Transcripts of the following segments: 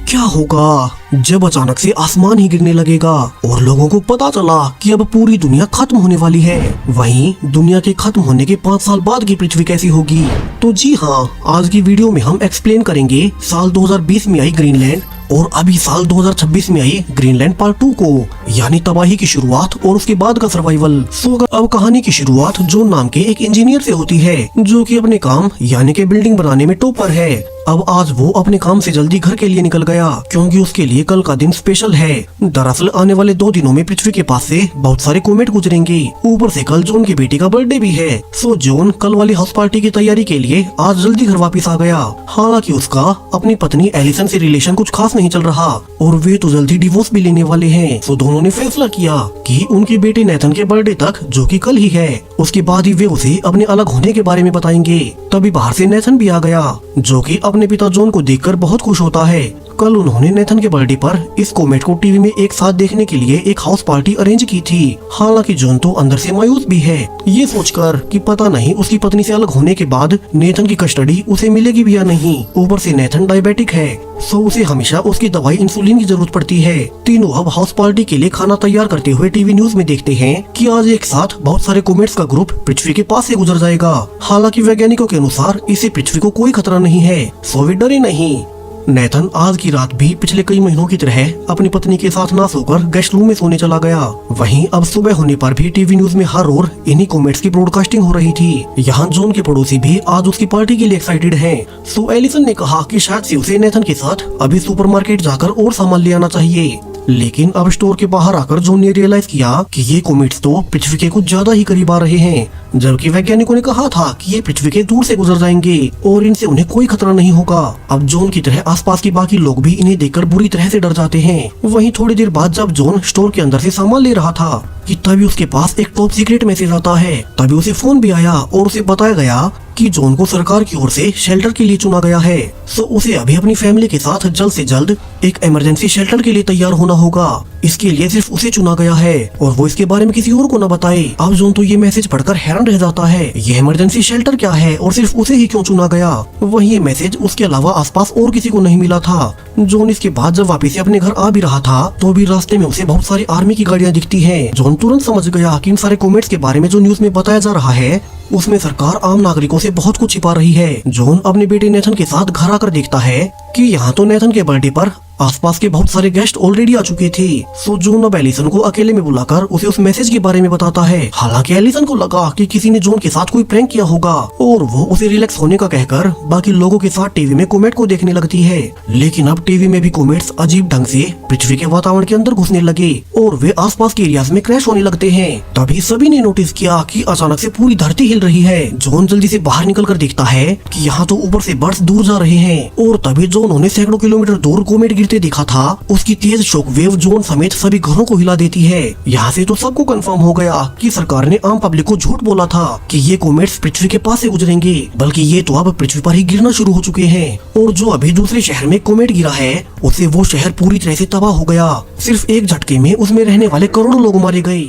क्या होगा जब अचानक से आसमान ही गिरने लगेगा और लोगों को पता चला कि अब पूरी दुनिया खत्म होने वाली है। वहीं दुनिया के खत्म होने के 5 साल बाद की पृथ्वी कैसी होगी? तो जी हाँ, आज की वीडियो में हम एक्सप्लेन करेंगे साल 2020 में आई ग्रीनलैंड और अभी साल 2026 में आई ग्रीनलैंड पार्ट 2 को, यानी तबाही की शुरुआत और उसके बाद का सर्वाइवल। सो अब कहानी की शुरुआत जॉन नाम के एक इंजीनियर से होती है जो कि अपने काम यानी कि बिल्डिंग बनाने में टॉपर है। अब आज वो अपने काम से जल्दी घर के लिए निकल गया क्योंकि उसके लिए कल का दिन स्पेशल है। दरअसल आने वाले 2 दिनों में पृथ्वी के पास से बहुत सारे कोमेट गुजरेंगे। ऊपर से कल जॉन की बेटी का बर्थडे भी है। सो जॉन कल वाली हाउस पार्टी की तैयारी के लिए आज जल्दी घर वापस आ गया। हालांकि उसका अपनी पत्नी एलिसन से रिलेशन कुछ खास नहीं चल रहा और वे तो जल्दी डिवोर्स भी लेने वाले हैं। सो दोनों ने फैसला किया कि उनके बेटे नेथन के बर्थडे तक, जो कि कल ही है, उसके बाद ही वे उसे अपने अलग होने के बारे में बताएंगे। तभी बाहर से नेथन भी आ गया जो कि अपने पिता जॉन को देखकर बहुत खुश होता है। कल उन्होंने नेथन के बर्थडे पर इस कोमेट को टीवी में एक साथ देखने के लिए एक हाउस पार्टी अरेंज की थी। हालांकि जॉन तो अंदर से मायूस भी है, ये सोचकर कि पता नहीं उसकी पत्नी से अलग होने के बाद नेथन की कस्टडी उसे मिलेगी भी या नहीं। ऊपर से नेथन डायबिटिक है, सो उसे हमेशा उसकी दवाई इंसुलिन की जरूरत पड़ती है। तीनों अब हाउस पार्टी के लिए खाना तैयार करते हुए टीवी न्यूज में देखते हैं कि आज एक साथ बहुत सारे कोमेट्स का ग्रुप पृथ्वी के पास से गुजर जाएगा। हालांकि वैज्ञानिकों के अनुसार इससे पृथ्वी को कोई खतरा नहीं है, सो वे डरे नहीं। नेथन आज की रात भी पिछले कई महीनों की तरह अपनी पत्नी के साथ ना सोकर गेस्ट रूम में सोने चला गया। वहीं अब सुबह होने पर भी टीवी न्यूज में हर ओर इन्हीं कॉमेट्स की ब्रॉडकास्टिंग हो रही थी। यहाँ जॉन के पड़ोसी भी आज उसकी पार्टी के लिए एक्साइटेड हैं। सो एलिसन ने कहा कि शायद से उसे नेथन के साथ अभी सुपरमार्केट जाकर और सामान ले आना चाहिए। लेकिन अब स्टोर के बाहर आकर जॉन ने रियलाइज किया कि ये कोमेट्स तो पृथ्वी के कुछ ज्यादा ही करीब आ रहे हैं, जबकि वैज्ञानिकों ने कहा था कि ये पृथ्वी के दूर से गुजर जाएंगे और इनसे उन्हें कोई खतरा नहीं होगा। अब जॉन की तरह आसपास के बाकी लोग भी इन्हें देखकर बुरी तरह से डर जाते हैं। वहीं थोड़ी देर बाद जब जॉन स्टोर के अंदर से सामान ले रहा था कि तभी उसके पास एक टॉप सीक्रेट मैसेज आता है। तभी उसे फोन भी आया और उसे बताया गया कि जॉन को सरकार की ओर से शेल्टर के लिए चुना गया है। सो उसे अभी अपनी फैमिली के साथ जल्द से जल्द एक इमरजेंसी शेल्टर के लिए तैयार होना होगा। इसके लिए सिर्फ उसे चुना गया है और वो इसके बारे में किसी और को न बताए। अब जॉन तो ये मैसेज पढ़कर हैरान रह जाता है, ये इमरजेंसी शेल्टर क्या है और सिर्फ उसे ही क्यों चुना गया। वही ये मैसेज उसके अलावा आसपास और किसी को नहीं मिला था। जॉन इसके बाद जब वापस से अपने घर आ भी रहा था तो भी रास्ते में उसे बहुत सारी आर्मी की गाड़ियां दिखती हैं। जॉन तुरंत समझ गया कि इन सारे कॉमेट्स के बारे में जो न्यूज में बताया जा रहा है उसमें सरकार आम नागरिकों से बहुत कुछ छिपा रही है। जॉन अपने बेटे नेथन के साथ घर आकर देखता है कि यहाँ तो नेथन के बर्थडे पर आसपास के बहुत सारे गेस्ट ऑलरेडी आ चुके थे। सो जॉन अब एलिसन को अकेले में बुलाकर उसे उस मैसेज के बारे में बताता है। हालांकि एलिसन को लगा कि किसी ने जॉन के साथ कोई प्रैंक किया होगा और वो उसे रिलैक्स होने का कहकर बाकी लोगों के साथ टीवी में कोमेट को देखने लगती है। लेकिन अब टीवी में भी कोमेट्स अजीब ढंग से पृथ्वी के वातावरण के अंदर घुसने लगे और वे आसपास के एरियाज में क्रैश होने लगते हैं। तभी सभी ने नोटिस किया कि अचानक से पूरी धरती हिल रही है। जॉन जल्दी से बाहर निकल कर देखता है कि यहाँ तो ऊपर से बर्ड्स दूर जा रहे हैं और तभी जॉन उन्हें सैकड़ों किलोमीटर दूर कोमेट गिरते देखा था। उसकी तेज शॉक वेव जॉन समेत सभी घरों को हिला देती है। यहाँ से तो सबको कंफर्म हो गया कि सरकार ने आम पब्लिक को झूठ बोला था कि ये कोमेट्स पृथ्वी के पास से गुजरेंगे, बल्कि ये तो अब पृथ्वी पर ही गिरना शुरू हो चुके हैं। और जो अभी दूसरे शहर में कोमेट गिरा है उससे वो शहर पूरी तरह से तबाह हो गया। सिर्फ एक झटके में उसमें रहने वाले करोड़ों लोग मारे गए।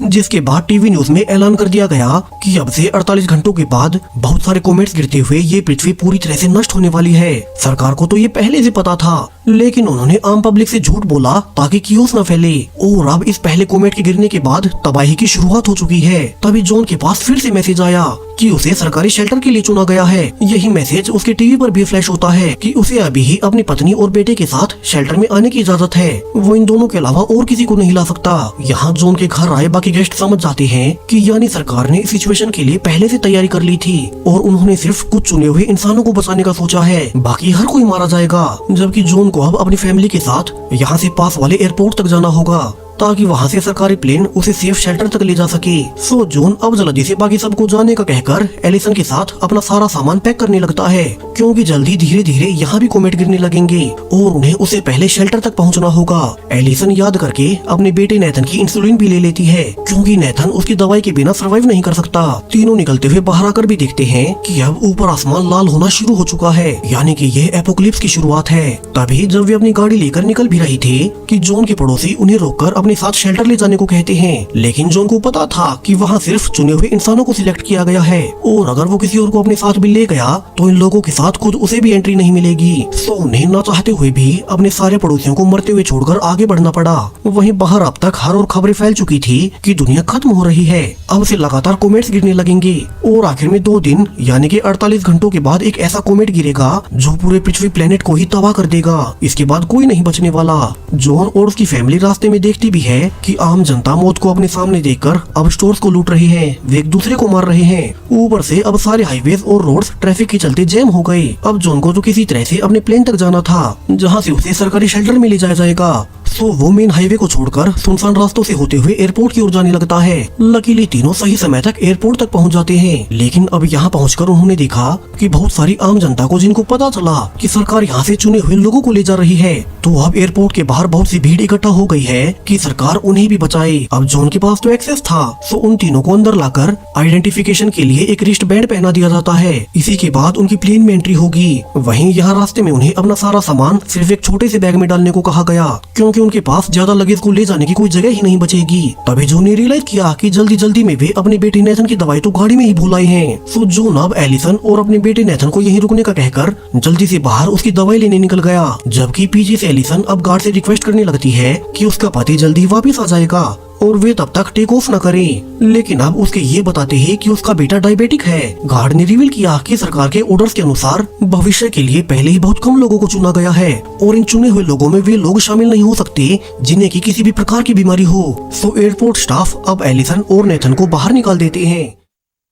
जिसके बाद टीवी न्यूज में ऐलान कर दिया गया कि अब से 48 घंटों के बाद बहुत सारे कोमेट्स गिरते हुए ये पृथ्वी पूरी तरह से नष्ट होने वाली है। सरकार को तो ये पहले से पता था, लेकिन उन्होंने आम पब्लिक से झूठ बोला ताकि कियोस न फैले। और अब इस पहले कोमेट के गिरने के बाद तबाही की शुरुआत हो चुकी है। तभी जॉन के पास फिर से मैसेज आया कि उसे सरकारी शेल्टर के लिए चुना गया है। यही मैसेज उसके टीवी पर भी फ्लैश होता है कि उसे अभी ही अपनी पत्नी और बेटे के साथ शेल्टर में आने की इजाजत है। वो इन दोनों के अलावा और किसी को नहीं ला सकता। यहाँ जॉन के घर आए बाकी गेस्ट समझ जाते हैं कि यानी सरकार ने इस सिचुएशन के लिए पहले से तैयारी कर ली थी और उन्होंने सिर्फ कुछ चुने हुए इंसानों को बचाने का सोचा है, बाकी हर कोई मारा जाएगा। जबकि जॉन को अब अपनी फैमिली के साथ यहाँ से पास वाले एयरपोर्ट तक जाना होगा ताकि वहाँ से सरकारी प्लेन उसे सेफ शेल्टर तक ले जा सके। सो जॉन अब जल्दी से बाकी सबको जाने का कहकर एलिसन के साथ अपना सारा सामान पैक करने लगता है क्योंकि जल्दी धीरे धीरे यहाँ भी कोमेट गिरने लगेंगे और उन्हें उससे पहले शेल्टर तक पहुँचना होगा। एलिसन याद करके अपने बेटे नेथन की इंसुलिन भी ले लेती है क्योंकि नेथन उसकी दवाई के बिना सर्वाइव नहीं कर सकता। तीनों निकलते हुए बाहर आकर भी देखते हैं कि अब ऊपर आसमान लाल होना शुरू हो चुका है, यानी कि ये एपोकलिप्स की शुरुआत है। तभी जब वे अपनी गाड़ी लेकर निकल भी रही थे कि जॉन के पड़ोसी उन्हें रोककर अपने साथ शेल्टर ले जाने को कहते हैं, लेकिन जॉन को पता था कि वहाँ सिर्फ चुने हुए इंसानों को सिलेक्ट किया गया है और अगर वो किसी और को अपने साथ भी ले गया तो इन लोगों के साथ खुद उसे भी एंट्री नहीं मिलेगी। सो उन्हें न चाहते हुए भी अपने सारे पड़ोसियों को मरते हुए छोड़कर आगे बढ़ना पड़ा। वहीं बाहर अब तक हर और खबरें फैल चुकी थी कि दुनिया खत्म हो रही है। अब से लगातार कॉमेट्स गिरने लगेंगे और आखिर में 2 दिन यानी कि 48 घंटों के बाद एक ऐसा कॉमेट गिरेगा जो पूरे पृथ्वी प्लेनेट को ही तबाह कर देगा। इसके बाद कोई नहीं बचने वाला। जॉन और उसकी फैमिली रास्ते में देखती भी है कि आम जनता मौत को अपने सामने देखकर अब स्टोर्स को लूट रही है, वे एक दूसरे को मार रहे हैं। ऊपर से अब सारे हाईवेज और रोड्स ट्रैफिक के चलते जैम हो गए। अब जॉन को तो किसी तरह से अपने प्लेन तक जाना था जहाँ से उसे सरकारी शेल्टर में ले जाया जाएगा। सो वो मेन हाईवे को छोड़कर सुनसान रास्तों से होते हुए एयरपोर्ट की ओर जाने लगता है। लकीली तीनों सही समय तक एयरपोर्ट तक पहुंच जाते हैं, लेकिन अब यहाँ पहुंचकर उन्होंने देखा कि बहुत सारी आम जनता को जिनको पता चला कि सरकार यहाँ से चुने हुए लोगों को ले जा रही है, तो अब एयरपोर्ट के बाहर बहुत सी भीड़ इकट्ठा हो गई है कि सरकार उन्हें भी बचाए। अब जॉन के पास तो एक्सेस था, सो उन तीनों को अंदर लाकर आइडेंटिफिकेशन के लिए एक रिस्ट बैंड पहना दिया जाता है। इसी के बाद उनकी प्लेन में एंट्री होगी। वहीं यहाँ रास्ते में उन्हें अपना सारा सामान सिर्फ एक छोटे से बैग में डालने को कहा गया, क्योंकि उनके पास ज्यादा लगेज को ले जाने की कोई जगह ही नहीं बचेगी। तभी जॉन ने रियलाइज किया कि जल्दी जल्दी में वे अपने बेटे नेथन की दवाई तो गाड़ी में ही भूल आए हैं। सो जॉन अब एलिसन और अपने बेटे नेथन को यहीं रुकने का कहकर जल्दी से बाहर उसकी दवाई लेने निकल गया, जबकि पीछे से एलिसन अब गार्ड से रिक्वेस्ट करने लगती है कि उसका पति जल्दी वापस आ जाएगा और वे तब तक टेक ऑफ न करें। लेकिन अब उसके ये बताते हैं कि उसका बेटा डायबिटिक है। गार्ड ने रिवील किया कि सरकार के ऑर्डर्स के अनुसार भविष्य के लिए पहले ही बहुत कम लोगों को चुना गया है और इन चुने हुए लोगों में वे लोग शामिल नहीं हो सकते जिन्हें की किसी भी प्रकार की बीमारी हो। सो एयरपोर्ट स्टाफ अब एलिसन और नेथन को बाहर निकाल देते हैं,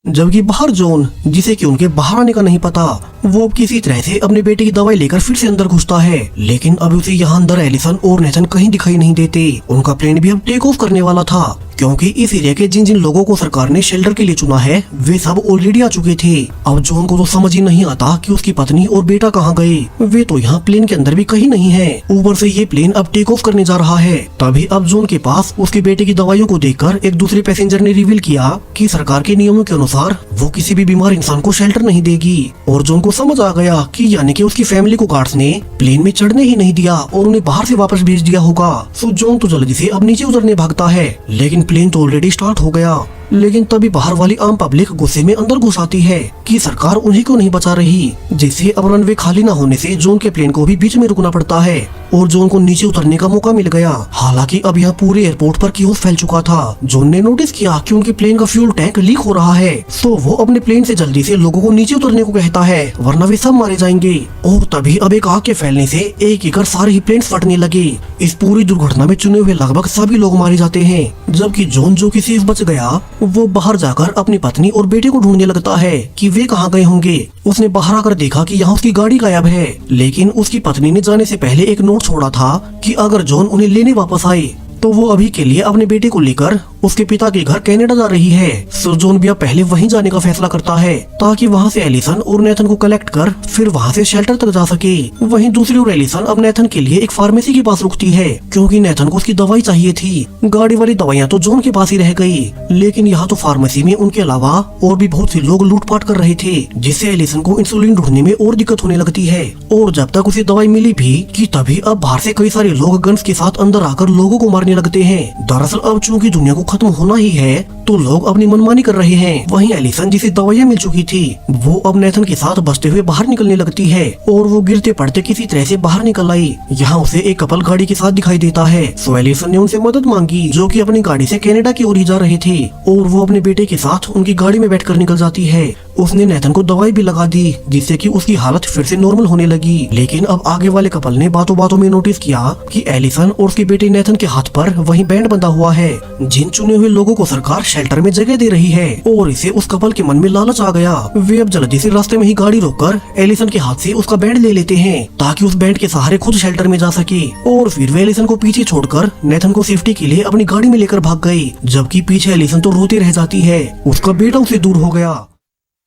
जबकि बाहर जॉन, जिसे कि उनके बाहर आने का नहीं पता, वो किसी तरह से अपने बेटे की दवाई लेकर फिर से अंदर घुसता है। लेकिन अब उसे यहाँ अंदर एलिसन और नेथन कहीं दिखाई नहीं देते। उनका प्लेन भी अब टेक ऑफ करने वाला था, क्योंकि इस एरिया के जिन जिन लोगों को सरकार ने शेल्टर के लिए चुना है वे सब ऑलरेडी आ चुके थे। अब जॉन को तो समझ ही नहीं आता कि उसकी पत्नी और बेटा कहाँ गए। वे तो यहाँ प्लेन के अंदर भी कहीं नहीं है। ऊपर से ये प्लेन अब टेक ऑफ करने जा रहा है। तभी अब जॉन के पास उसके बेटे की दवाइयों को देखकर एक दूसरे पैसेंजर ने रिवील किया कि सरकार के नियमों के अनुसार वो किसी भी बीमार इंसान को शेल्टर नहीं देगी। और जॉन को समझ आ गया कि यानी कि उसकी फैमिली को गार्ड्स ने प्लेन में चढ़ने ही नहीं दिया और उन्हें बाहर से वापस भेज दिया होगा। सो जॉन तो जल्दी से अब नीचे उतरने भागता है, लेकिन प्लेन तो ऑलरेडी स्टार्ट हो गया। लेकिन तभी बाहर वाली आम पब्लिक गुस्से में अंदर घुस आती है कि सरकार उन्हीं को नहीं बचा रही, जिससे अब रनवे खाली न होने से जॉन के प्लेन को भी बीच में रुकना पड़ता है और जॉन को नीचे उतरने का मौका मिल गया। हालांकि अब यहाँ पूरे एयरपोर्ट पर क्योस फैल चुका था। जॉन ने नोटिस किया कि उनके प्लेन का फ्यूल टैंक लीक हो रहा है, तो वो अपने प्लेन से जल्दी से लोगों को नीचे उतरने को कहता है, वरना वे सब मारे जाएंगे। और तभी अब एक आग के फैलने से एक एक कर सारे ही प्लेन फटने लगे। इस पूरी दुर्घटना में चुने हुए लगभग सभी लोग मारे जाते हैं, जबकि जॉन जो किसी बच गया वो बाहर जाकर अपनी पत्नी और बेटे को ढूंढने लगता है कि वे कहाँ गए होंगे। उसने बाहर आकर देखा कि यहाँ उसकी गाड़ी गायब है, लेकिन उसकी पत्नी ने जाने से पहले एक नोट छोड़ा था कि अगर जॉन उन्हें लेने वापस आए तो वो अभी के लिए अपने बेटे को लेकर उसके पिता के घर कनाडा जा रही है। सो जॉन भी अब पहले वहीं जाने का फैसला करता है ताकि वहाँ से एलिसन और नेथन को कलेक्ट कर फिर वहाँ से शेल्टर तक जा सके। वहीं दूसरी ओर एलिसन अब नेथन के लिए एक फार्मेसी के पास रुकती है, क्योंकि नेथन को उसकी दवाई चाहिए थी। गाड़ी वाली दवाइयाँ तो जॉन के पास ही रह गई, लेकिन यहाँ तो फार्मेसी में उनके अलावा और भी बहुत से लोग लूटपाट कर रहे थे, जिससे एलिसन को इंसुलिन ढूंढने में और दिक्कत होने लगती है। और जब तक उसे दवाई मिली भी कि तभी अब बाहर से कई सारे लोग गन्स के साथ अंदर आकर लोगों को मारने लगते हैं। दरअसल अब चूंकि दुनिया को खत्म होना ही है तो लोग अपनी मनमानी कर रहे हैं। वहीं एलिसन जिसे दवाइयाँ मिल चुकी थी वो अब नेथन के साथ बचते हुए बाहर निकलने लगती है और वो गिरते पड़ते किसी तरह से बाहर निकल आई। यहाँ उसे एक कपल गाड़ी के साथ दिखाई देता है। सो एलिसन ने उनसे मदद मांगी, जो कि अपनी गाड़ी से कनाडा की ओर ही जा रहे थे, और वो अपने बेटे के साथ उनकी गाड़ी में बैठकर निकल जाती है। उसने नेथन को दवाई भी लगा दी, जिससे कि उसकी हालत फिर से नॉर्मल होने लगी। लेकिन अब आगे वाले कपल ने बातों बातों में नोटिस किया कि एलिसन और उसके बेटे नेथन के हाथ पर वही बैंड बंधा हुआ है, जिन चुने हुए लोगों को सरकार शेल्टर में जगह दे रही है। और इसे उस कपल के मन में लालच आ गया। वे अब जल्दी से रास्ते में ही गाड़ी रोककर एलिसन के हाथ से उसका बैंड ले लेते हैं ताकि उस बैंड के सहारे खुद शेल्टर में जा सके। और फिर वे एलिसन को पीछे छोड़कर नेथन को सेफ्टी के लिए अपनी गाड़ी में लेकर भाग गई, जबकि पीछे एलिसन तो रोती रह जाती है। उसका बेटा उसे दूर हो गया।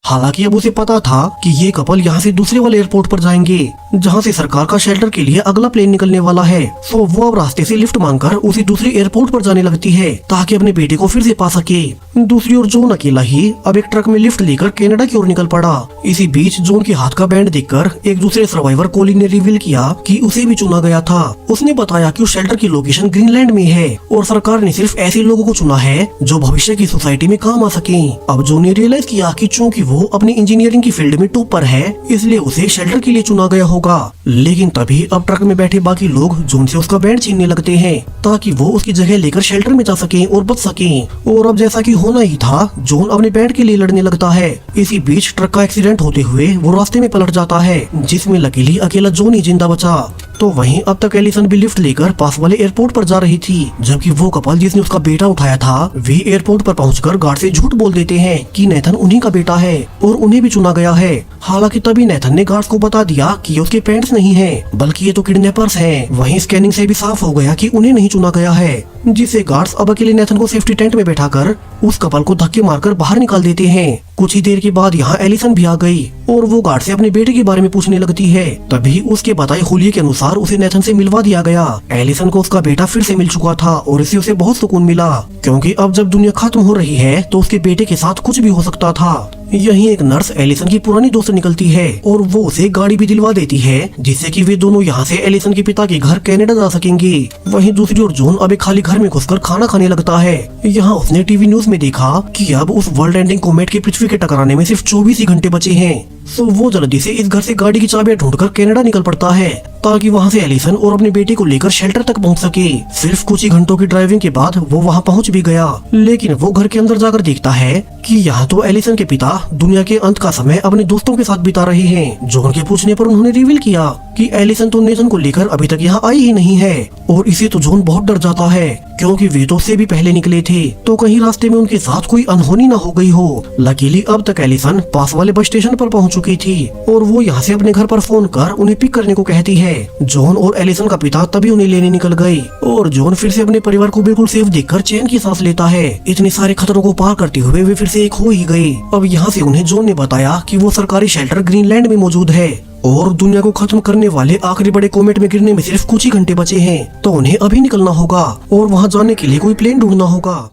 हालांकि अब उसे पता था कि ये कपल यहाँ से दूसरे वाले एयरपोर्ट पर जाएंगे जहाँ से सरकार का शेल्टर के लिए अगला प्लेन निकलने वाला है। सो वो अब रास्ते से लिफ्ट मांगकर उसी दूसरे एयरपोर्ट पर जाने लगती है ताकि अपने बेटे को फिर से पा सके। दूसरी ओर जॉन अकेला ही अब एक ट्रक में लिफ्ट लेकर कनाडा की ओर निकल पड़ा। इसी बीच जॉन के हाथ का बैंड देखकर एक दूसरे सर्वाइवर कोलिन ने रिवील किया कि उसे भी चुना गया था। उसने बताया कि उस शेल्टर की लोकेशन ग्रीनलैंड में है और सरकार ने सिर्फ ऐसे लोगों को चुना है जो भविष्य की सोसाइटी में काम आ सके। अब जॉन ने रियलाइज किया कि चूंकि वो अपनी इंजीनियरिंग की फील्ड में टॉपर है इसलिए उसे शेल्टर के लिए चुना गया होगा। लेकिन तभी अब ट्रक में बैठे बाकी लोग जॉन से उसका बैंड छीनने लगते हैं ताकि वो उसकी जगह लेकर शेल्टर में जा सके और बच सके। और अब जैसा कि होना ही था, जॉन अपने बैंड के लिए लड़ने लगता है। इसी बीच ट्रक का एक्सीडेंट होते हुए वो रास्ते में पलट जाता है जिसमें लकीली अकेला जॉन ही जिंदा बचा। तो वहीं अब तक एलिसन भी लिफ्ट लेकर पास वाले एयरपोर्ट पर जा रही थी, जबकि वो कपल जिसने उसका बेटा उठाया था वे एयरपोर्ट पर पहुंचकर गार्ड से झूठ बोल देते हैं कि नेथन उन्हीं का बेटा है और उन्हें भी चुना गया है। हालांकि तभी नेथन ने गार्ड्स को बता दिया कि ये उसके पेरेंट्स नहीं हैं, बल्कि ये तो किडनैपर्स हैं। वहीं स्कैनिंग से भी साफ हो गया कि उन्हें नहीं चुना गया है, जिससे गार्ड्स अब अकेले नेथन को सेफ्टी टेंट में बैठाकर उस कपल को धक्के मारकर बाहर निकाल देते हैं। कुछ ही देर के बाद यहाँ एलिसन भी आ गई और वो गार्ड से अपने बेटे के बारे में पूछने लगती है। तभी उसके बताए हुलिये के अनुसार उसे नेथन से मिलवा दिया गया। एलिसन को उसका बेटा फिर से मिल चुका था और इससे उसे बहुत सुकून मिला, क्योंकि अब जब दुनिया खत्म हो रही है तो उसके बेटे के साथ कुछ भी हो सकता था। यहीं एक नर्स एलिसन की पुरानी दोस्त निकलती है और वो उसे गाड़ी भी दिलवा देती है जिससे कि वे दोनों यहाँ से एलिसन के पिता के घर कनाडा जा सकेंगे। वहीं दूसरी ओर जॉन अब एक खाली घर में घुसकर खाना खाने लगता है। यहाँ उसने टीवी न्यूज में देखा कि अब उस वर्ल्ड एंडिंग कोमेट के पृथ्वी के टकराने में सिर्फ 24 ही घंटे बचे हैं। तो वो जल्दी से इस घर से गाड़ी की चाबियां ढूंढकर कनाडा निकल पड़ता है ताकि वहाँ से एलिसन और अपने बेटे को लेकर शेल्टर तक पहुँच सके। सिर्फ कुछ ही घंटों की ड्राइविंग के बाद वो वहाँ पहुँच भी गया, लेकिन वो घर के अंदर जाकर देखता है कि यहाँ तो एलिसन के पिता दुनिया के अंत का समय अपने दोस्तों के साथ बिता रहे हैं। जॉन के पूछने पर उन्होंने रिवील किया कि एलिसन तो नेथन को लेकर अभी तक यहाँ आई ही नहीं है और इसे तो जॉन बहुत डर जाता है क्योंकि वे तो उससे भी पहले निकले थे, तो कहीं रास्ते में उनके साथ कोई अनहोनी न हो गई हो। लकीली अब तक एलिसन पास वाले बस स्टेशन पर पहुंच चुकी थी और वो यहाँ से अपने घर पर फोन कर उन्हें पिक करने को कहती है। जॉन और एलिसन का पिता तभी उन्हें लेने निकल गए और जॉन फिर से अपने परिवार को बिल्कुल सेफ देखकर चैन की सांस लेता है। इतने सारे खतरों को पार करते हुए वे फिर से एक हो ही गए। अब यहाँ से उन्हें जॉन ने बताया कि वो सरकारी शेल्टर ग्रीनलैंड में मौजूद है और दुनिया को खत्म करने वाले आखिरी बड़े कोमेट में गिरने में सिर्फ कुछ ही घंटे बचे हैं, तो उन्हें अभी निकलना होगा और वहाँ जाने के लिए कोई प्लेन ढूंढना होगा।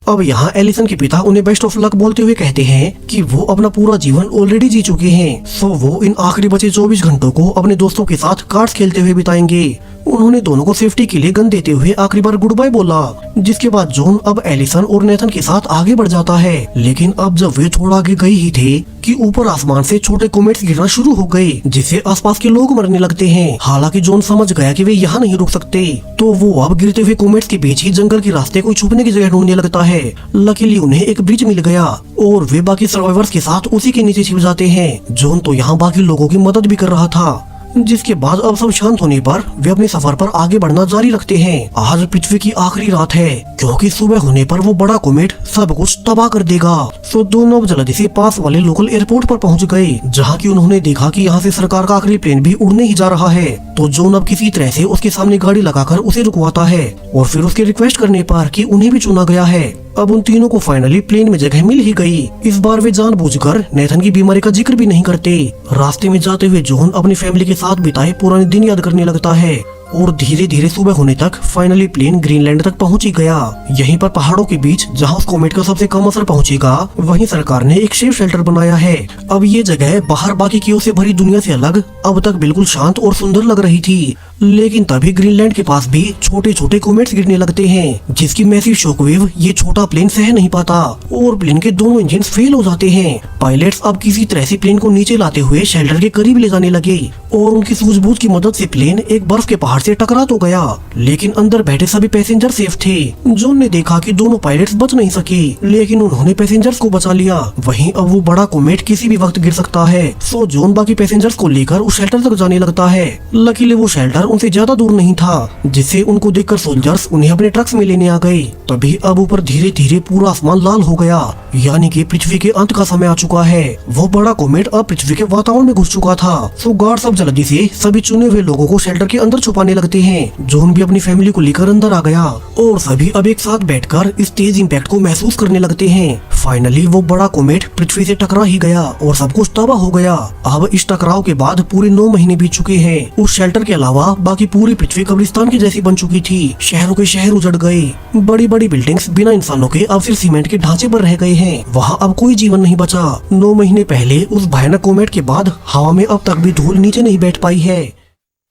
अब यहाँ एलिसन के पिता उन्हें बेस्ट ऑफ लक बोलते हुए कहते हैं कि वो अपना पूरा जीवन ऑलरेडी जी चुके हैं, सो वो इन आखिरी बचे 24 घंटों को अपने दोस्तों के साथ कार्ड्स खेलते हुए बिताएंगे। उन्होंने दोनों को सेफ्टी के लिए गन देते हुए आखिरी बार गुड बाय बोला, जिसके बाद जॉन अब एलिसन और नेथन के साथ आगे बढ़ जाता है। लेकिन अब जब वे थोड़ा आगे गए ही थे कि ऊपर आसमान से छोटे कोमेट्स गिरना शुरू हो गए जिससे आसपास के लोग मरने लगते हैं। हालांकि जॉन समझ गया कि वे यहाँ नहीं रुक सकते, तो वो अब गिरते हुए कोमेट्स के बीच ही जंगल के रास्ते को छुपने की जगह ढूंढने लगता है। लकीली उन्हें एक ब्रिज मिल गया और वे बाकी सर्वाइवर्स के साथ उसी के नीचे छिप जाते हैं। जॉन तो यहाँ बाकी लोगों की मदद भी कर रहा था, जिसके बाद अब सब शांत होने पर वे अपने सफर पर आगे बढ़ना जारी रखते हैं। आज पृथ्वी की आखिरी रात है क्योंकि सुबह होने पर वो बड़ा कोमेट सब कुछ तबाह कर देगा। सो दोनों जल्दी से पास वाले लोकल एयरपोर्ट पर पहुंच गए, जहां की उन्होंने देखा कि यहाँ से सरकार का आखिरी प्लेन भी उड़ने ही जा रहा है। तो जॉन अब किसी तरह से उसके सामने गाड़ी लगाकर उसे रुकवाता है और फिर उसके रिक्वेस्ट करने पर कि उन्हें भी चुना गया है। अब उन तीनों को फाइनली प्लेन में जगह मिल ही गई। इस बार वे जानबूझकर नेथन की बीमारी का जिक्र भी नहीं करते। रास्ते में जाते हुए जॉन अपनी फैमिली के साथ बिताए पुराने दिन याद करने लगता है और धीरे धीरे सुबह होने तक फाइनली प्लेन ग्रीनलैंड तक पहुंच ही गया। यहीं पर पहाड़ों के बीच जहां उस कोमेट का सबसे कम असर पहुंचेगा, वहीं सरकार ने एक सेफ शेल्टर बनाया है। अब ये जगह बाहर बाकी की से भरी दुनिया से अलग अब तक बिल्कुल शांत और सुंदर लग रही थी। लेकिन तभी ग्रीनलैंड के पास भी छोटे छोटे कोमेट्स गिरने लगते हैं, जिसकी मैसिव शॉकवेव ये छोटा प्लेन सह नहीं पाता और प्लेन के दोनों इंजन फेल हो जाते हैं। पायलट्स अब किसी तरह से प्लेन को नीचे लाते हुए शेल्टर के करीब ले जाने लगे और उनकी सूझबूझ की मदद से प्लेन एक बर्फ के पहाड़ से टकरा तो गया, लेकिन अंदर बैठे सभी पैसेंजर सेफ थे। जॉन ने देखा कि दोनों पायलट्स बच नहीं सके, लेकिन उन्होंने पैसेंजर्स को बचा लिया। वहीं अब वो बड़ा कोमेट किसी भी वक्त गिर सकता है, सो जॉन बाकी पैसेंजर्स को लेकर उस शेल्टर तक जाने लगता है। लकीली वो शेल्टर उनसे ज्यादा दूर नहीं था, जिससे उनको देखकर सोल्जर्स उन्हें अपने ट्रक्स में लेने आ गए। तभी अब ऊपर धीरे धीरे पूरा आसमान लाल हो गया, यानी कि पृथ्वी के अंत का समय आ चुका है। वो बड़ा कोमेट अब पृथ्वी के वातावरण में घुस चुका था। सो गार्ड सब जल्दी से सभी चुने हुए लोगों को शेल्टर के अंदर छुपाने लगते हैं। जॉन भी अपनी फैमिली को लेकर अंदर आ गया और सभी अब एक साथ बैठकर इस तेज इम्पैक्ट को महसूस करने लगते हैं। फाइनली वो बड़ा कोमेट पृथ्वी से टकरा ही गया और सब कुछ तबाह हो गया। अब इस टकराव के बाद पूरे 9 महीने बीत चुके हैं। उस शेल्टर के अलावा बाकी पूरी पृथ्वी कब्रिस्तान की जैसी बन चुकी थी। शहरों के शहर उजड़ गए, बड़ी बड़ी बिल्डिंग्स बिना इंसानों के अब सिर्फ सीमेंट के ढांचे पर रह गए हैं। वहाँ अब कोई जीवन नहीं बचा। 9 महीने पहले उस भयानक कोमेट के बाद हवा में अब तक भी धूल नीचे नहीं बैठ पाई है।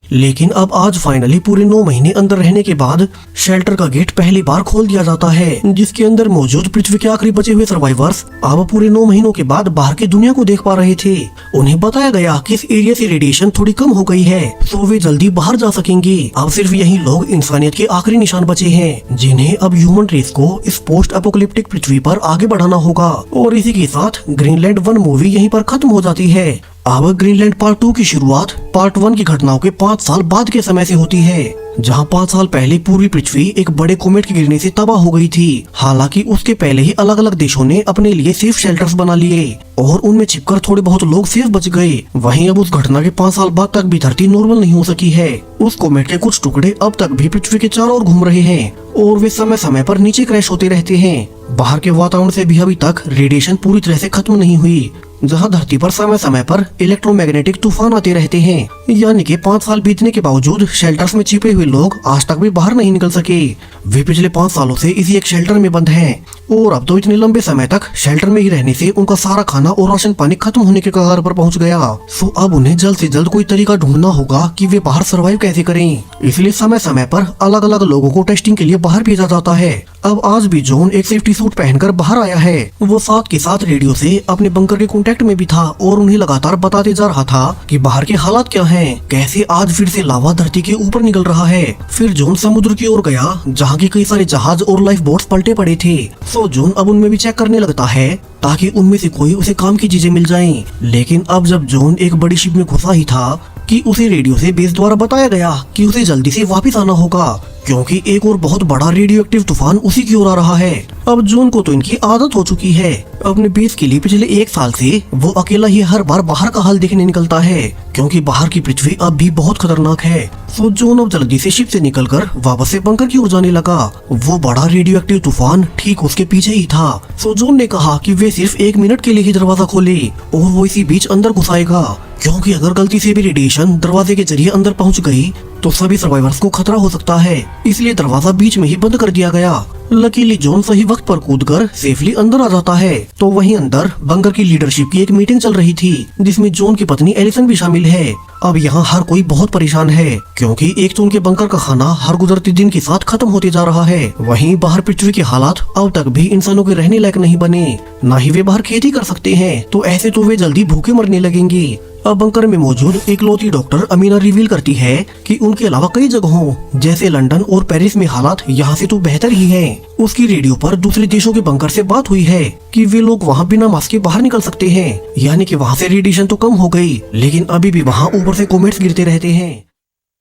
लेकिन अब आज फाइनली पूरे 9 महीने अंदर रहने के बाद शेल्टर का गेट पहली बार खोल दिया जाता है, जिसके अंदर मौजूद पृथ्वी के आखिरी बचे हुए सर्वाइवर्स अब पूरे 9 महीनों के बाद बाहर की दुनिया को देख पा रहे थे। उन्हें बताया गया कि इस एरिया से रेडिएशन थोड़ी कम हो गई है, तो वे जल्दी बाहर जा सकेंगे। अब सिर्फ यही लोग इंसानियत के आखिरी निशान बचे हैं, जिन्हें अब ह्यूमन रेस को इस पोस्ट एपोकलिप्टिक पृथ्वी पर आगे बढ़ाना होगा। और इसी के साथ ग्रीनलैंड 1 मूवी यहीं पर खत्म हो जाती है। अब ग्रीनलैंड पार्ट 2 की शुरुआत पार्ट 1 की घटनाओं के 5 साल बाद के समय से होती है, जहां 5 साल पहले पूरी पृथ्वी एक बड़े कोमेट के गिरने से तबाह हो गई थी। हालांकि उसके पहले ही अलग अलग देशों ने अपने लिए सेफ शेल्टर्स बना लिए और उनमें छिपकर थोड़े बहुत लोग सेफ बच गए। वहीं अब उस घटना के 5 साल बाद तक भी धरती नॉर्मल नहीं हो सकी है। उस कोमेट के कुछ टुकड़े अब तक भी पृथ्वी के चारों ओर घूम रहे हैं और वे समय समय पर नीचे क्रैश होते रहते हैं। बाहर के वातावरण से भी अभी तक रेडिएशन पूरी तरह से खत्म नहीं हुई, जहां धरती पर समय समय पर इलेक्ट्रोमैग्नेटिक तूफान आते रहते हैं। यानी कि 5 साल बीतने के बावजूद शेल्टर्स में छिपे हुए लोग आज तक भी बाहर नहीं निकल सके। वे पिछले 5 सालों से इसी एक शेल्टर में बंद हैं और अब तो इतने लंबे समय तक शेल्टर में ही रहने से उनका सारा खाना और राशन पानी खत्म होने के कगार पर पहुंच गया। सो अब उन्हें जल्द से जल्द कोई तरीका ढूंढना होगा कि वे बाहर सर्वाइव कैसे करें। इसलिए समय समय पर अलग अलग लोगों को टेस्टिंग के लिए बाहर भेजा जाता है। अब आज भी जॉन एक सेफ्टी सूट पहनकर बाहर आया है। वो साथ के साथ रेडियो से अपने बंकर के कांटेक्ट में भी था और उन्हें लगातार बताते जा रहा था कि बाहर के हालात क्या हैं, कैसे आज फिर से लावा धरती के ऊपर निकल रहा है। फिर जॉन समुद्र की ओर गया, जहाँ के कई सारे जहाज और लाइफ बोट्स पलटे पड़े थे। सो जॉन अब उनमें भी चेक करने लगता है ताकि उनमें से कोई उसे काम की चीजें मिल जाएं। लेकिन अब जब जॉन एक बड़ी शिप में घुसा ही था कि उसे रेडियो से बेस द्वारा बताया गया कि उसे जल्दी से वापस आना होगा, क्योंकि एक और बहुत बड़ा रेडियो एक्टिव तूफान उसी की ओर आ रहा है। अब जॉन को तो इनकी आदत हो चुकी है। अपने बेस के लिए पिछले 1 साल से वो अकेला ही हर बार बाहर का हाल देखने निकलता है, क्योंकि बाहर की पृथ्वी अब भी बहुत खतरनाक है। सो जॉन अब जल्दी से शिप से निकलकर वापस से बंकर की ओर जाने लगा। वो बड़ा रेडियो एक्टिव तूफान ठीक उसके पीछे ही था। सो जॉन ने कहा कि वे सिर्फ 1 मिनट के लिए ही दरवाजा खोले और वो इसी बीच अंदर घुसाएगा, क्योंकि अगर गलती से भी रेडिएशन दरवाजे के जरिए अंदर पहुंच गई तो सभी सर्वाइवर्स को खतरा हो सकता है। इसलिए दरवाजा बीच में ही बंद कर दिया गया। लकीली जॉन सही वक्त पर कूदकर सेफली अंदर आ जाता है। तो वहीं अंदर बंकर की लीडरशिप की एक मीटिंग चल रही थी, जिसमें जॉन की पत्नी एलिसन भी शामिल है। अब यहाँ हर कोई बहुत परेशान है, क्योंकि एक तो उनके बंकर का खाना हर गुजरते दिन के साथ खत्म होते जा रहा है। वहीं बाहर पृथ्वी के हालात अब तक भी इंसानों के रहने लायक नहीं बने, न ही वे बाहर खेती कर सकते हैं। तो ऐसे तो वे जल्दी भूखे मरने लगेंगे। अब बंकर में मौजूद इकलौती डॉक्टर अमीना रिवील करती है कि उनके अलावा कई जगहों जैसे लंदन और पेरिस में हालात यहाँ से तो बेहतर ही हैं। उसकी रेडियो पर दूसरे देशों के बंकर से बात हुई है कि वे लोग वहाँ बिना मास्क के बाहर निकल सकते हैं, यानी कि वहाँ से रेडिएशन तो कम हो गई, लेकिन अभी भी वहाँ ऊपर से कोमेट्स गिरते रहते हैं।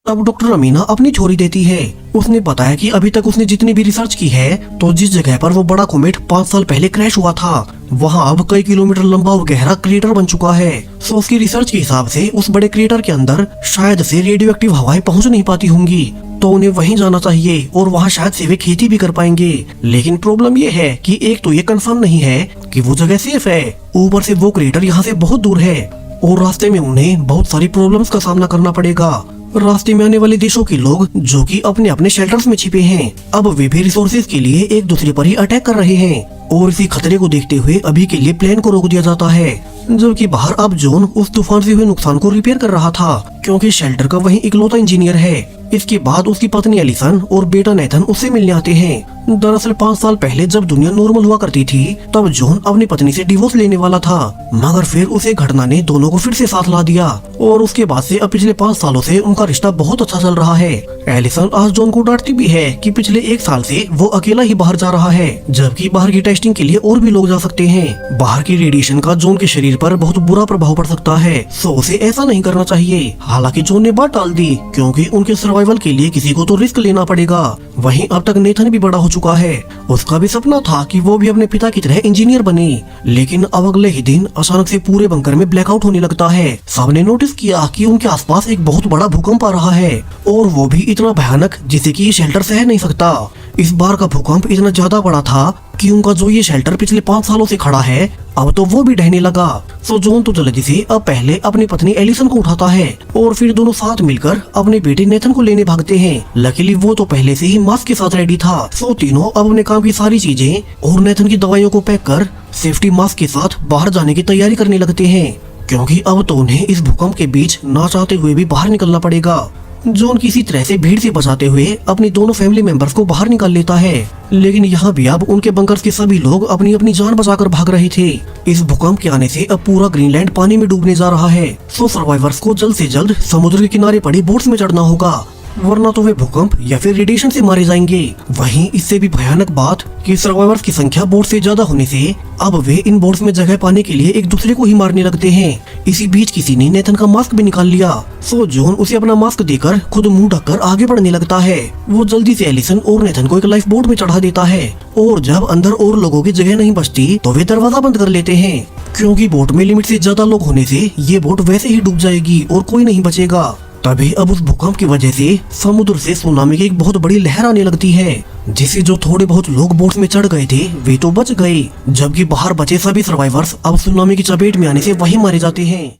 अब डॉक्टर अमीना अपनी छोरी देती है। उसने बताया कि अभी तक उसने जितनी भी रिसर्च की है, तो जिस जगह पर वो बड़ा कोमेट 5 साल पहले क्रैश हुआ था, वहाँ अब कई किलोमीटर लंबा और गहरा क्रेटर बन चुका है। सो उसकी रिसर्च के हिसाब से उस बड़े क्रेटर के अंदर शायद से रेडियो एक्टिव हवाएं पहुँच नहीं पाती होंगी, तो उन्हें वहीं जाना चाहिए और वहाँ शायद से वे खेती भी कर पाएंगे। लेकिन प्रॉब्लम ये है कि एक तो ये कंफर्म नहीं है कि वो जगह सेफ है, ऊपर से वो क्रेटर यहाँ से बहुत दूर है और रास्ते में उन्हें बहुत सारी प्रॉब्लम्स का सामना करना पड़ेगा। रास्ते में आने वाले देशों के लोग जो कि अपने अपने शेल्टर्स में छिपे हैं, अब वे भी रिसोर्सेज के लिए एक दूसरे पर ही अटैक कर रहे हैं और इसी खतरे को देखते हुए अभी के लिए प्लान को रोक दिया जाता है। जबकि बाहर अब जॉन उस तूफान से हुए नुकसान को रिपेयर कर रहा था, क्योंकि शेल्टर का वही इकलौता इंजीनियर है। इसके बाद उसकी पत्नी एलिसन और बेटा नेथन उससे मिलने आते हैं। दरअसल 5 साल पहले जब दुनिया नॉर्मल हुआ करती थी, तब जॉन अपनी पत्नी से डिवोर्स लेने वाला था, मगर फिर उसे घटना ने दोनों को फिर से साथ ला दिया और उसके बाद से अब पिछले 5 सालों से उनका रिश्ता बहुत अच्छा चल रहा है। एलिसन आज जॉन को डांटती भी है कि पिछले 1 साल से वो अकेला ही बाहर जा रहा है, जबकि बाहर की टेस्टिंग के लिए और भी लोग जा सकते हैं। बाहर की रेडिएशन का जॉन के शरीर पर बहुत बुरा प्रभाव पड़ सकता है, सो उसे ऐसा नहीं करना चाहिए। हालांकि जॉन ने बात टाल दी, क्योंकि उनके सर्वाइवल के लिए किसी को तो रिस्क लेना पड़ेगा। वहीं अब तक नेथन भी बड़ा हो चुका है। उसका भी सपना था कि वो भी अपने पिता की तरह इंजीनियर बने, लेकिन अब अगले ही दिन अचानक से पूरे बंकर में ब्लैकआउट होने लगता है। सबने नोटिस किया कि उनके आसपास एक बहुत बड़ा भूकंप आ रहा है, और वो भी इतना भयानक जिसे कि ये शेल्टर सह नहीं सकता। इस बार का भूकंप इतना ज्यादा बड़ा था कि उनका जो ये शेल्टर पिछले 5 सालों से खड़ा है, अब तो वो भी ढहने लगा। सो जॉन तो जल्दी से अब पहले अपनी पत्नी एलिसन को उठाता है और फिर दोनों साथ मिलकर अपने बेटे नेथन को लेने भागते हैं। लकीली वो तो पहले से ही मास्क के साथ रेडी था। सो तीनों अब अपने काम की सारी चीजें और नेथन की दवाइयों को पैक कर सेफ्टी मास्क के साथ बाहर जाने की तैयारी करने लगते हैं, क्योंकि अब तो उन्हें इस भूकंप के बीच ना चाहते हुए भी बाहर निकलना पड़ेगा। जॉन किसी तरह से भीड़ से बचाते हुए अपनी दोनों फैमिली मेंबर्स को बाहर निकाल लेता है, लेकिन यहाँ भी अब उनके बंकर्स के सभी लोग अपनी अपनी जान बचाकर भाग रहे थे। इस भूकंप के आने से अब पूरा ग्रीनलैंड पानी में डूबने जा रहा है। सो सर्वाइवर्स को जल्द से जल्द समुद्र के किनारे पड़ी बोट्स में चढ़ना होगा, वरना तो वे भूकंप या फिर रेडिएशन से मारे जाएंगे। वहीं इससे भी भयानक बात कि सर्वाइवर्स की संख्या बोट से ज्यादा होने से अब वे इन बोट्स में जगह पाने के लिए एक दूसरे को ही मारने लगते हैं। इसी बीच किसी ने नेथन का मास्क भी निकाल लिया। सो जॉन उसे अपना मास्क देकर खुद मुंह ढककर आगे बढ़ने लगता है। वो जल्दी से एलिसन और नेथन को एक लाइफ बोट में चढ़ा देता है, और जब अंदर और लोगों की जगह नहीं बचती तो वे दरवाजा बंद कर लेते हैं, क्योंकि बोट में लिमिट से ज्यादा लोग होने से ये बोट वैसे ही डूब जाएगी और कोई नहीं बचेगा। तभी अब उस भूकंप की वजह से समुद्र से सुनामी की एक बहुत बड़ी लहर आने लगती है, जिससे जो थोड़े बहुत लोग बोट में चढ़ गए थे वे तो बच गए, जबकि बाहर बचे सभी सर्वाइवर्स अब सुनामी की चपेट में आने से वहीं मारे जाते हैं।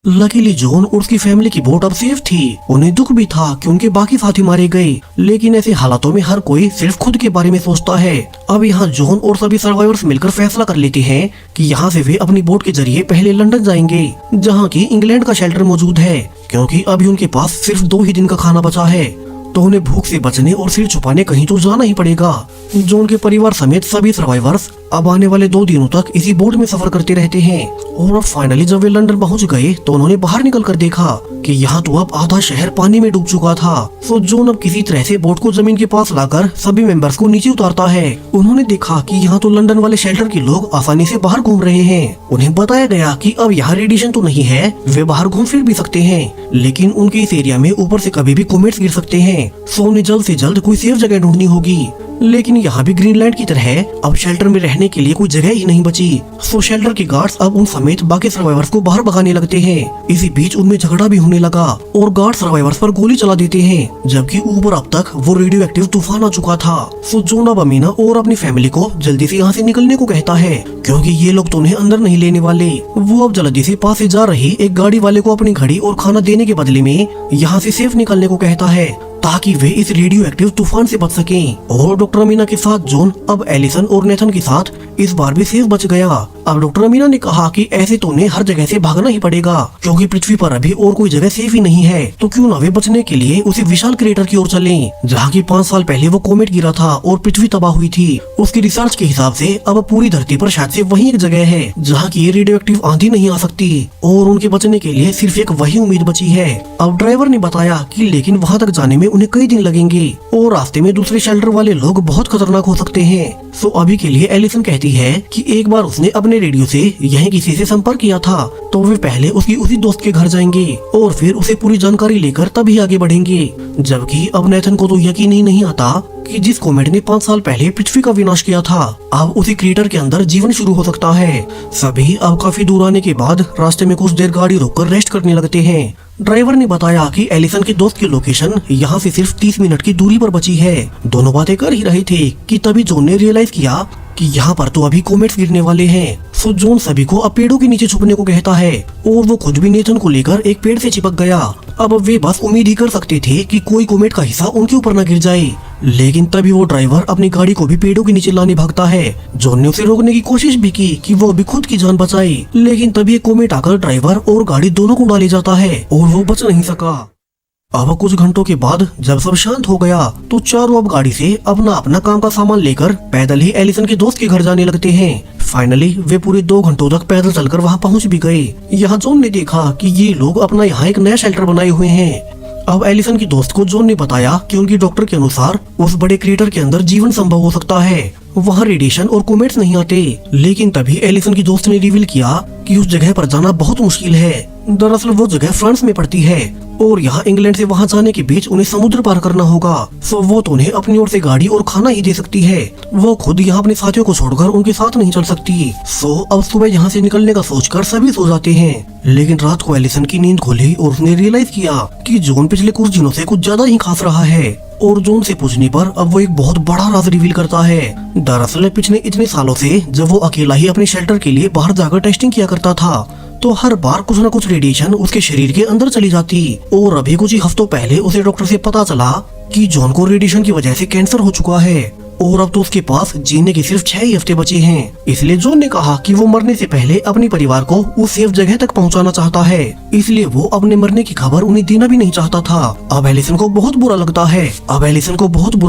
लकीली जॉन और उसकी फैमिली की बोट अब सेफ थी। उन्हें दुख भी था कि उनके बाकी साथी मारे गए, लेकिन ऐसे हालातों में हर कोई सिर्फ खुद के बारे में सोचता है। अब यहाँ जॉन और सभी सर्वाइवर्स मिलकर फैसला कर लेते हैं कि यहाँ से वे अपनी बोट के जरिए पहले लंदन जाएंगे, जहाँ की इंग्लैंड का शेल्टर मौजूद है, क्योंकि अभी उनके पास सिर्फ 2 ही दिन का खाना बचा है। तो उन्हें भूख से बचने और सिर छुपाने कहीं तो जाना ही पड़ेगा। जॉन के परिवार समेत सभी सर्वाइवर्स अब आने वाले 2 दिनों तक इसी बोट में सफर करते रहते हैं। और अब फाइनली जब वे लंदन पहुंच गए तो उन्होंने बाहर निकलकर देखा कि यहाँ तो अब आधा शहर पानी में डूब चुका था। सो जॉन अब किसी तरह से बोट को जमीन के पास लाकर सभी मेंबर्स को नीचे उतारता है। उन्होंने देखा कि यहाँ तो लंदन वाले शेल्टर के लोग आसानी से बाहर घूम रहे हैं। उन्हें बताया गया कि अब यहाँ रेडिएशन तो नहीं है, वे बाहर घूम फिर भी सकते हैं, लेकिन उनके इस एरिया में ऊपर से कभी भी कॉमेट्स गिर सकते हैं। सो उन्हें जल्द से जल्द कोई सेफ जगह ढूंढनी होगी। लेकिन यहाँ भी ग्रीनलैंड की तरह अब शेल्टर में रहने के लिए कोई जगह ही नहीं बची। सो शेल्टर के गार्ड्स अब उन समेत बाकी सर्वाइवर्स को बाहर भगाने लगते हैं। इसी बीच उनमें झगड़ा भी होने लगा और गार्ड सर्वाइवर्स पर गोली चला देते हैं, जबकि ऊपर अब तक वो रेडियो एक्टिव तूफान आ चुका था। सो जॉन अब अमीना और अपनी फैमिली को जल्दी से यहाँ से निकलने को कहता है, क्योंकि ये लोग तो उन्हें अंदर नहीं लेने वाले। वो अब जल्दी से पास से जा रही एक गाड़ी वाले को अपनी घड़ी और खाना देने के बदले में यहाँ से सेफ निकलने को कहता है, ताकि वे इस रेडियो एक्टिव तूफान से बच सकें। और डॉक्टर अमीना के साथ जॉन अब एलिसन और नेथन के साथ इस बार भी सेफ बच गया। अब डॉक्टर अमीना ने कहा कि ऐसे तो उन्हें हर जगह से भागना ही पड़ेगा, क्योंकि पृथ्वी पर अभी और कोई जगह सेफ ही नहीं है। तो क्यों ना वे बचने के लिए उसी विशाल क्रेटर की ओर चलें, जहाँ की 5 साल पहले वो कोमेट गिरा था और पृथ्वी तबाह हुई थी। उसकी रिसर्च के हिसाब से अब पूरी धरती पर शायद से वही एक जगह है जहाँ की ये रेडियो एक्टिव आंधी नहीं आ सकती, और उनके बचने के लिए सिर्फ एक वही उम्मीद बची है। अब ड्राइवर ने बताया कि लेकिन वहाँ तक जाने में उन्हें कई दिन लगेंगे और रास्ते में दूसरे शेल्टर वाले लोग बहुत खतरनाक हो सकते हैं। सो अभी के लिए एलिसन कहती है कि एक बार उसने अपने रेडियो से यहीं किसी से संपर्क किया था, तो वे पहले उसकी उसी दोस्त के घर जाएंगे और फिर उसे पूरी जानकारी लेकर तभी आगे बढ़ेंगे। जबकि अब नेथन को तो यकीन ही नहीं आता कि जिस कोमेट ने 5 साल पहले पृथ्वी का विनाश किया था, अब उसी क्रेटर के अंदर जीवन शुरू हो सकता है। सभी अब काफी दूर आने के बाद रास्ते में कुछ देर गाड़ी रोककर रेस्ट करने लगते हैं। ड्राइवर ने बताया कि एलिसन के दोस्त की लोकेशन यहाँ से सिर्फ 30 मिनट की दूरी पर बची है। दोनों बातें कर ही रहे थे कि तभी जॉन ने रियलाइज किया कि यहाँ पर तो अभी कोमेट्स गिरने वाले हैं। सो जॉन सभी को अब पेड़ों के नीचे छुपने को कहता है और वो खुद भी नेथन को लेकर एक पेड़ से चिपक गया। अब वे बस उम्मीद ही कर सकते थे कि कोई कोमेट का हिस्सा उनके ऊपर न गिर जाए, लेकिन तभी वो ड्राइवर अपनी गाड़ी को भी पेड़ों के नीचे लाने भागता है। जॉन ने उसे रोकने की कोशिश भी की कि वो भी खुद की जान बचाए, लेकिन तभी एक कोमेट आकर ड्राइवर और गाड़ी दोनों को उड़ा ले जाता है और वो बच नहीं सका। अब कुछ घंटों के बाद जब सब शांत हो गया तो चारों अब गाड़ी से अपना अपना काम का सामान लेकर पैदल ही एलिसन के दोस्त के घर जाने लगते हैं। फाइनली वे पूरे 2 घंटों तक पैदल चलकर वहां पहुंच भी गए। यहाँ जॉन ने देखा कि ये लोग अपना यहाँ एक नया शेल्टर बनाए हुए हैं। अब एलिसन की दोस्त को जॉन ने बताया कि उनकी डॉक्टर के अनुसार उस बड़े क्रेटर के अंदर जीवन संभव हो सकता है, वहाँ रेडिएशन और कोमेट्स नहीं आते। लेकिन तभी एलिसन की दोस्त ने रिवील किया कि उस जगह पर जाना बहुत मुश्किल है, दरअसल वो जगह फ्रांस में पड़ती है और यहाँ इंग्लैंड से वहाँ जाने के बीच उन्हें समुद्र पार करना होगा। सो वो तो उन्हें अपनी ओर से गाड़ी और खाना ही दे सकती है। वो खुद यहाँ अपने साथियों को छोड़कर उनके साथ नहीं चल सकती। सो अब सुबह यहाँ से निकलने का सोचकर सभी सो जाते हैं। लेकिन रात को एलिसन की नींद खुली और उसने रियलाइज किया कि जॉन पिछले कुछ दिनों से कुछ ज्यादा ही खास रहा है। और जॉन से पूछने पर अब वो एक बहुत बड़ा राज रिवील करता है। दरअसल पिछले इतने सालों से जब वो अकेला ही अपने शेल्टर के लिए बाहर जाकर टेस्टिंग किया करता था, तो हर बार कुछ न कुछ रेडिएशन उसके शरीर के अंदर चली जाती। और अभी कुछ ही हफ्तों पहले उसे डॉक्टर से पता चला कि जॉन को रेडिएशन की वजह से कैंसर हो चुका है और अब तो उसके पास जीने के सिर्फ 6 ही हफ्ते बचे हैं। इसलिए जॉन ने कहा कि वो मरने से पहले अपने परिवार को उस सेफ जगह तक पहुंचाना चाहता है। इसलिए वो अपने मरने की खबर उन्हें देना भी नहीं चाहता था। अब एलिसन को बहुत बुरा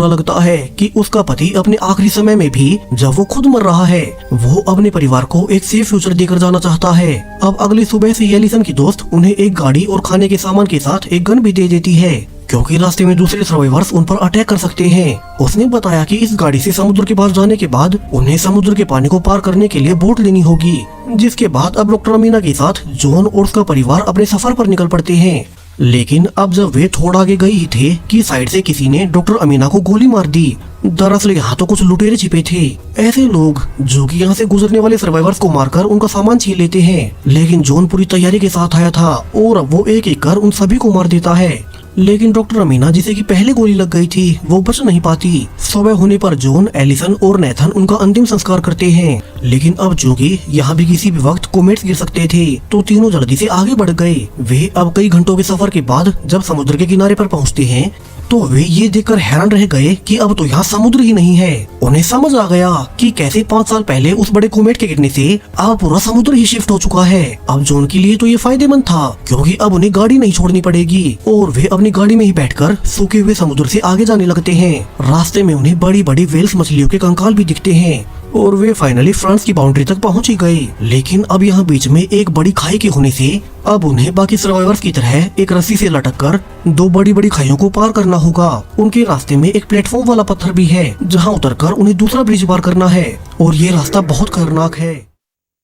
लगता है कि उसका पति अपने आखिरी समय में भी जब वो खुद मर रहा है, वो अपने परिवार को एक सेफ फ्यूचर देकर जाना चाहता है। अब अगली सुबह से एलिसन की दोस्त उन्हें एक गाड़ी और खाने के सामान के साथ एक गन भी दे देती है, क्योंकि रास्ते में दूसरे सर्वाइवर्स उन पर अटैक कर सकते हैं। उसने बताया कि इस गाड़ी से समुद्र के पास जाने के बाद उन्हें समुद्र के पानी को पार करने के लिए बोट लेनी होगी, जिसके बाद अब डॉक्टर अमीना के साथ जॉन और उसका परिवार अपने सफर पर निकल पड़ते हैं। लेकिन अब जब वे थोड़ा आगे गए ही थे कि साइड से किसी ने डॉक्टर अमीना को गोली मार दी। दरअसल यहाँ तो कुछ लुटेरे छिपे थे, ऐसे लोग जो कि यहाँ से गुजरने वाले सर्वाइवर्स को मारकर उनका सामान छीन लेते हैं। लेकिन जॉन पूरी तैयारी के साथ आया था और अब वो एक एक कर उन सभी को मार देता है। लेकिन डॉक्टर अमीना जिसे की पहले गोली लग गई थी वो बच नहीं पाती। सुबह होने पर जॉन, एलिसन और नेथन उनका अंतिम संस्कार करते हैं। लेकिन अब चूंकि यहाँ भी किसी भी वक्त कोमेट्स गिर सकते थे, तो तीनों जल्दी से आगे बढ़ गए। वे अब कई घंटों के सफर के बाद जब समुद्र के किनारे पर पहुँचते हैं, तो वे ये देखकर हैरान रह गए कि अब तो यहाँ समुद्र ही नहीं है। उन्हें समझ आ गया कि कैसे 5 साल पहले उस बड़े कोमेट के गिरने से अब पूरा समुद्र ही शिफ्ट हो चुका है। अब जॉन के लिए तो ये फायदेमंद था, क्योंकि अब उन्हें गाड़ी नहीं छोड़नी पड़ेगी और वे अपनी गाड़ी में ही बैठकर सूखे हुए समुद्र से आगे जाने लगते हैं। रास्ते में उन्हें बड़ी बड़ी वेल्स मछलियों के कंकाल भी दिखते हैं और वे फाइनली फ्रांस की बाउंड्री तक पहुंच ही गए। लेकिन अब यहाँ बीच में एक बड़ी खाई के होने से अब उन्हें बाकी सर्वाइवर्स की तरह एक रस्सी से लटककर 2 बड़ी बड़ी खाइयों को पार करना होगा। उनके रास्ते में एक प्लेटफॉर्म वाला पत्थर भी है, जहाँ उतरकर उन्हें दूसरा ब्रिज पार करना है और ये रास्ता बहुत खतरनाक है।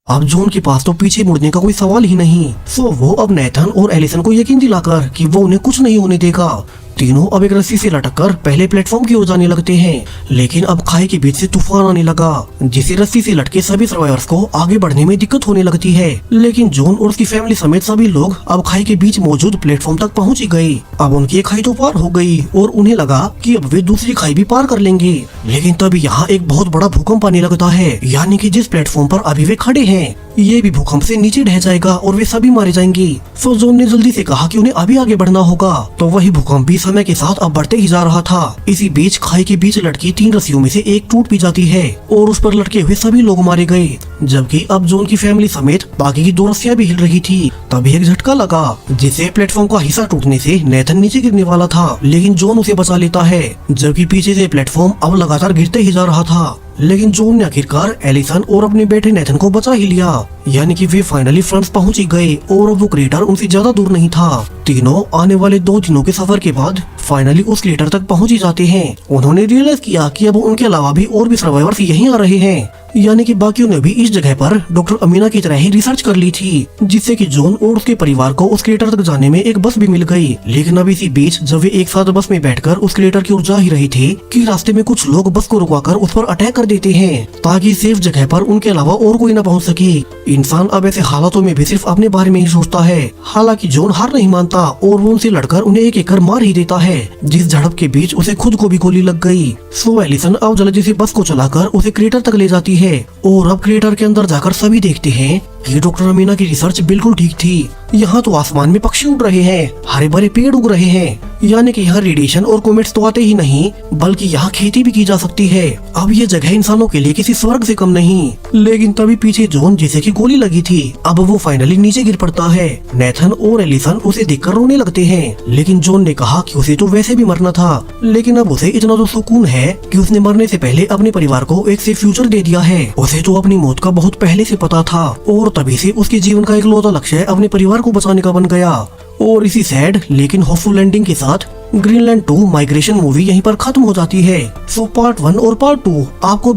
अब जॉन के पास तो पीछे मुड़ने का कोई सवाल ही नहीं। सो वो अब नेथन और एलिसन को यकीन दिलाकर कि वो उन्हें कुछ नहीं होने देगा, तीनों अब एक रस्सी से लटककर पहले प्लेटफॉर्म की ओर जाने लगते हैं। लेकिन अब खाई के बीच से तूफान आने लगा, जिसे रस्सी से लटके सभी सर्वाइवर्स को आगे बढ़ने में दिक्कत होने लगती है। लेकिन जॉन और उसकी फैमिली समेत सभी लोग अब खाई के बीच मौजूद प्लेटफॉर्म तक पहुंच ही गए। अब उनकी एक खाई तो पार हो गई और उन्हें लगा कि अब वे दूसरी खाई भी पार कर लेंगे। लेकिन तभी यहाँ एक बहुत बड़ा भूकंप आने लगता है, यानी कि जिस प्लेटफॉर्म पर अभी वे खड़े हैं ये भी भूकंप से नीचे ढह जाएगा और वे सभी मारे जाएंगे। सो जॉन ने जल्दी से कहा कि उन्हें अभी आगे बढ़ना होगा, तो वही भूकंप भी समय के साथ अब बढ़ते ही जा रहा था। इसी बीच खाई के बीच लटकी 3 रस्सियों में से एक टूट भी जाती है और उस पर लटके हुए सभी लोग मारे गए, जबकि अब जॉन की फैमिली समेत बाकी की 2 रस्सियां भी हिल रही थी। तभी एक झटका लगा, जिससे प्लेटफॉर्म का हिस्सा टूटने से नेथन नीचे गिरने वाला था, लेकिन जॉन उसे बचा लेता है, जबकि पीछे से प्लेटफॉर्म अब लगातार गिरते ही जा रहा था। लेकिन जॉन ने आखिरकार एलिसन और अपने बेटे नेथन को बचा ही लिया, यानी कि वे फाइनली फ्रांस पहुंच ही गए और वो क्रेटर उनसे ज्यादा दूर नहीं था। तीनों आने वाले 2 दिनों के सफर के बाद फाइनली उस क्रेटर तक पहुंच ही जाते हैं। उन्होंने रियलाइज किया कि अब उनके अलावा भी और भी सर्वाइवर्स यहीं आ रहे हैं, यानी कि बाकियों ने भी इस जगह पर डॉक्टर अमीना की तरह ही रिसर्च कर ली थी, जिससे कि जॉन और उसके परिवार को उस क्रेटर तक जाने में एक बस भी मिल गई। लेकिन अब इसी बीच जब वे एक साथ बस में बैठकर उस क्रेटर की ओर जा ही रहे थे कि रास्ते में कुछ लोग बस को रुकवाकर उस पर अटैक कर देते हैं, ताकि सेफ जगह पर उनके अलावा और कोई न पहुंच सके। इंसान अब ऐसे हालातों में भी सिर्फ अपने बारे में ही सोचता है। हालांकि जॉन हार नहीं मानता और वो उनसे लड़कर उन्हें एक एक कर मार ही देता है, जिस झड़प के बीच उसे खुद को भी गोली लग गई। सो एलिसन अब जल्दी से बस को चलाकर उसे क्रेटर तक ले जाती है और अब क्रेटर के अंदर जाकर सभी देखते हैं कि डॉक्टर अमीना की रिसर्च बिल्कुल ठीक थी। यहाँ तो आसमान में पक्षी उड़ रहे हैं, हरे भरे पेड़ उग रहे हैं, यानी कि यहाँ रेडिएशन और कोमेट्स तो आते ही नहीं बल्कि यहाँ खेती भी की जा सकती है। अब ये जगह इंसानों के लिए किसी स्वर्ग से कम नहीं। लेकिन तभी पीछे जॉन जिसे की गोली लगी थी अब वो फाइनली नीचे गिर पड़ता है। नेथन और एलिसन उसे देखकर रोने लगते हैं, लेकिन जॉन ने कहा कि उसे तो वैसे भी मरना था, लेकिन अब उसे इतना तो सुकून है कि उसने मरने से पहले अपने परिवार को एक से फ्यूचर दे दिया है। उसे तो अपनी मौत का बहुत पहले से पता था और तभी से उसके जीवन का इकलौता लक्ष्य अपने परिवार को बचाने का बन गया। और इसी सैड लेकिन होपफुल एंडिंग के साथ ग्रीनलैंड 2 माइग्रेशन मूवी यहीं पर खत्म हो जाती है। सो पार्ट 1 और पार्ट 2 आपको